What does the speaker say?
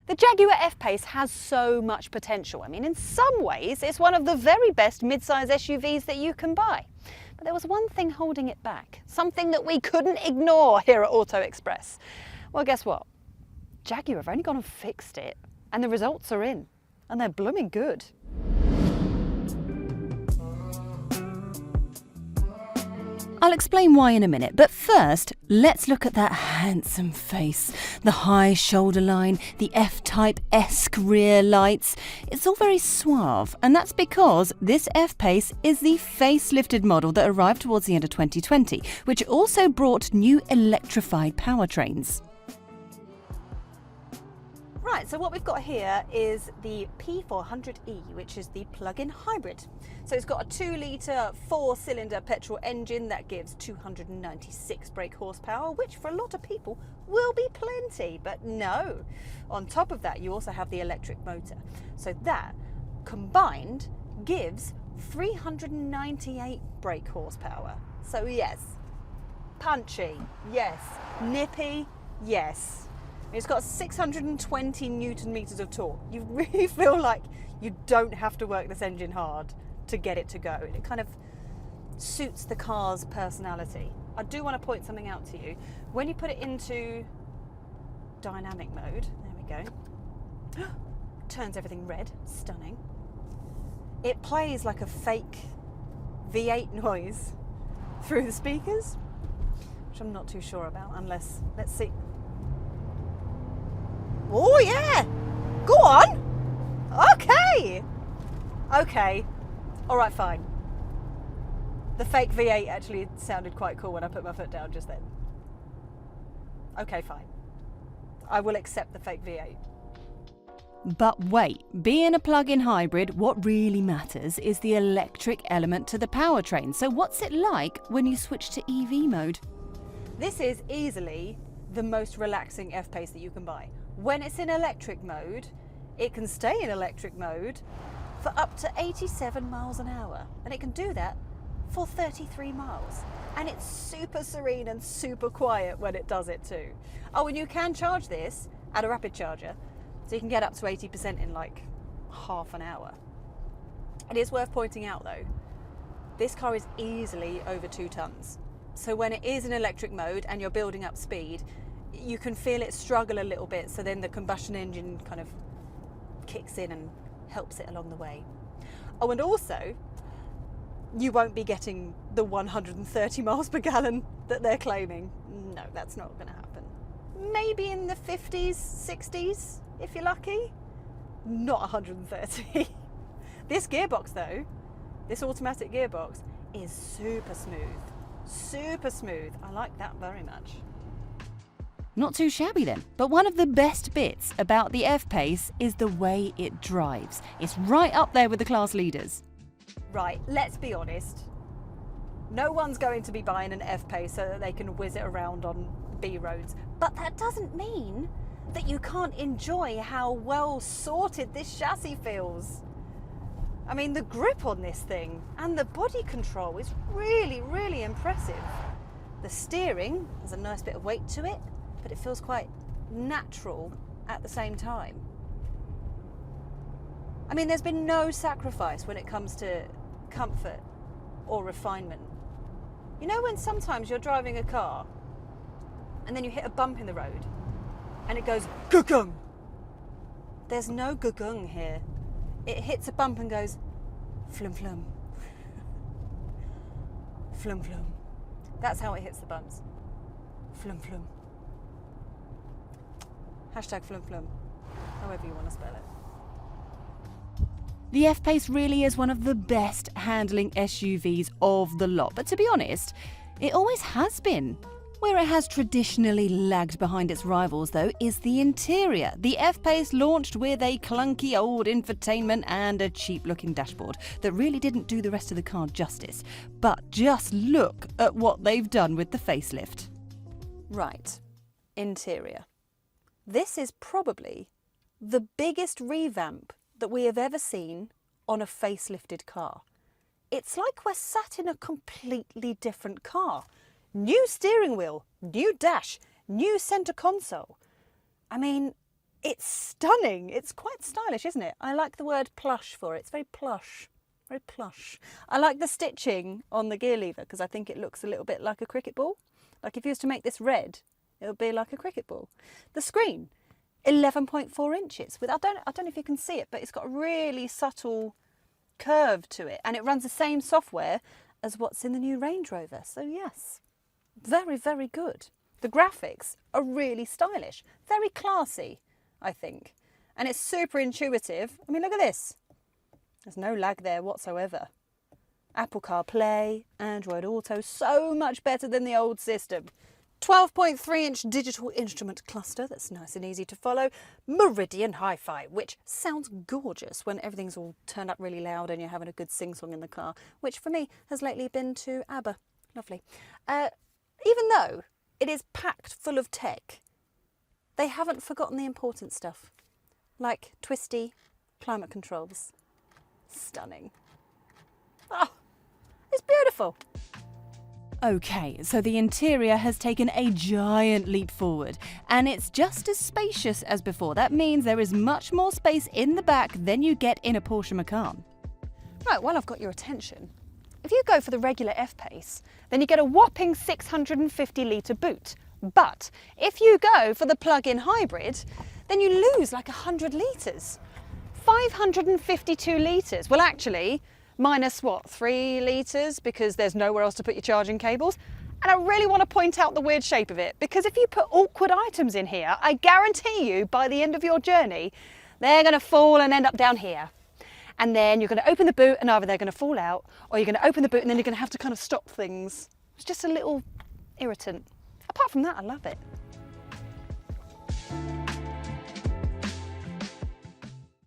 The Jaguar F-Pace has so much potential. I mean, in some ways, it's one of the very best mid-size SUVs that you can buy. But there was one thing holding it back, something that we couldn't ignore here at Auto Express. Well, guess what? Jaguar have only gone and fixed it, and the results are in, and they're blooming good. I'll explain why in a minute, but first, let's look at that handsome face. The high shoulder line, the F-Type-esque rear lights. It's all very suave, and that's because this F-Pace is the facelifted model that arrived towards the end of 2020, which also brought new electrified powertrains. Right, so what we've got here is the P400e, which is the plug-in hybrid. So it's got a 2-litre 4-cylinder petrol engine that gives 296 brake horsepower, which for a lot of people will be plenty, but no. On top of that, you also have the electric motor. So that combined gives 398 brake horsepower. So yes, punchy, yes, nippy, yes. It's got 620 Newton meters of torque. You really feel like you don't have to work this engine hard to get it to go. And it kind of suits the car's personality. I do want to point something out to you. When you put it into dynamic mode, there we go, turns everything red, stunning. It plays like a fake V8 noise through the speakers, which I'm not too sure about, unless, let's see. Oh yeah, go on. Okay. All right, fine. The fake V8 actually sounded quite cool when I put my foot down just then. Okay, fine. I will accept the fake V8. But wait, being a plug-in hybrid, what really matters is the electric element to the powertrain. So what's it like when you switch to EV mode? This is easily the most relaxing F-Pace that you can buy. When it's in electric mode, it can stay in electric mode for up to 87 miles an hour. And it can do that for 33 miles. And it's super serene and super quiet when it does it too. Oh, and you can charge this at a rapid charger. So you can get up to 80% in like half an hour. It is worth pointing out though, this car is easily over 2 tons. So when it is in electric mode and you're building up speed, you can feel it struggle a little bit, so then the combustion engine kind of kicks in and helps it along the way. Oh, and also, you won't be getting the 130 miles per gallon that they're claiming. No, that's not going to happen. Maybe in the 50s, 60s, if you're lucky. Not 130. This gearbox though, this automatic gearbox, is super smooth. Super smooth. I like that very much. Not too shabby then, but one of the best bits about the F-Pace is the way it drives. It's right up there with the class leaders. Right, let's be honest. No one's going to be buying an F-Pace so that they can whiz it around on B roads. But that doesn't mean that you can't enjoy how well sorted this chassis feels. I mean, the grip on this thing and the body control is really, really impressive. The steering has a nice bit of weight to it, but it feels quite natural at the same time. I mean, there's been no sacrifice when it comes to comfort or refinement. You know when sometimes you're driving a car and then you hit a bump in the road and it goes gugung? There's no gugung here. It hits a bump and goes flum flum. Flum flum. That's how it hits the bumps. Flum flum. Hashtag flum flum, however you want to spell it. The F-Pace really is one of the best handling SUVs of the lot, but to be honest, it always has been. Where it has traditionally lagged behind its rivals though is the interior. The F-Pace launched with a clunky old infotainment and a cheap looking dashboard that really didn't do the rest of the car justice. But just look at what they've done with the facelift. Right, interior. This is probably the biggest revamp that we have ever seen on a facelifted car. It's like we're sat in a completely different car. New steering wheel, new dash, new centre console. I mean, It's stunning. It's quite stylish, isn't it? I like the word plush for it. It's very plush. Very plush. I like the stitching on the gear lever because I think it looks a little bit like a cricket ball. Like if you was to make this red, it would be like a cricket ball. The screen, 11.4 inches. I don't know if you can see it, but it's got a really subtle curve to it, and it runs the same software as what's in the new Range Rover. So yes, very, very good. The graphics are really stylish, very classy, I think. And it's super intuitive. I mean, look at this. There's no lag there whatsoever. Apple CarPlay, Android Auto, so much better than the old system. 12.3-inch digital instrument cluster that's nice and easy to follow. Meridian Hi-Fi, which sounds gorgeous when everything's all turned up really loud and you're having a good sing-song in the car, which for me has lately been to ABBA. Lovely. Even though it is packed full of tech, they haven't forgotten the important stuff, like twisty climate controls. Stunning. Oh, it's beautiful. Okay, so the interior has taken a giant leap forward, and it's just as spacious as before. That means there is much more space in the back than you get in a Porsche Macan. Right, well, I've got your attention. If you go for the regular F-Pace, then you get a whopping 650-litre boot. But if you go for the plug-in hybrid, then you lose like 100 litres. 552 litres. Well, actually, minus what, 3 litres, because there's nowhere else to put your charging cables. And I really want to point out the weird shape of it, because if you put awkward items in here, I guarantee you by the end of your journey, they're going to fall and end up down here. And then you're going to open the boot and either they're going to fall out, or you're going to open the boot and then you're going to have to kind of stop things. It's just a little irritant. Apart from that, I love it.